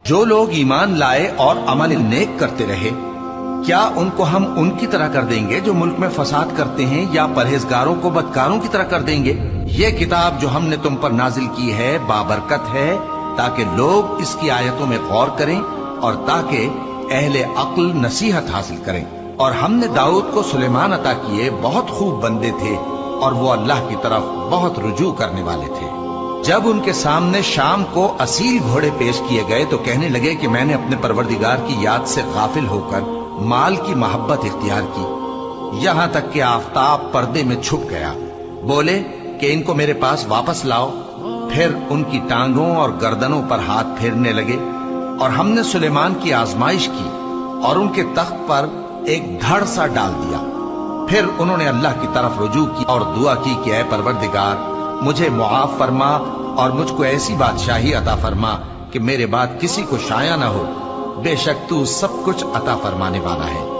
جو لوگ ایمان لائے اور عمل نیک کرتے رہے، کیا ان کو ہم ان کی طرح کر دیں گے جو ملک میں فساد کرتے ہیں، یا پرہیزگاروں کو بدکاروں کی طرح کر دیں گے؟ یہ کتاب جو ہم نے تم پر نازل کی ہے بابرکت ہے، تاکہ لوگ اس کی آیتوں میں غور کریں اور تاکہ اہل عقل نصیحت حاصل کریں۔ اور ہم نے داؤد کو سلیمان عطا کیے، بہت خوب بندے تھے اور وہ اللہ کی طرف بہت رجوع کرنے والے تھے۔ جب ان کے سامنے شام کو اصیل گھوڑے پیش کیے گئے تو کہنے لگے کہ میں نے اپنے پروردگار کی یاد سے غافل ہو کر مال کی محبت اختیار کی، یہاں تک کہ آفتاب پردے میں چھپ گیا۔ بولے کہ ان کو میرے پاس واپس لاؤ۔ پھر ان کی ٹانگوں اور گردنوں پر ہاتھ پھیرنے لگے، اور ہم نے سلیمان کی آزمائش کی اور ان کے تخت پر ایک دھڑ سا ڈال دیا۔ پھر انہوں نے اللہ کی طرف رجوع کی اور دعا کی کہ اے پروردگار، مجھے معاف فرما اور مجھ کو ایسی بادشاہی عطا فرما کہ میرے بعد کسی کو شایع نہ ہو، بے شک تو سب کچھ عطا فرمانے والا ہے۔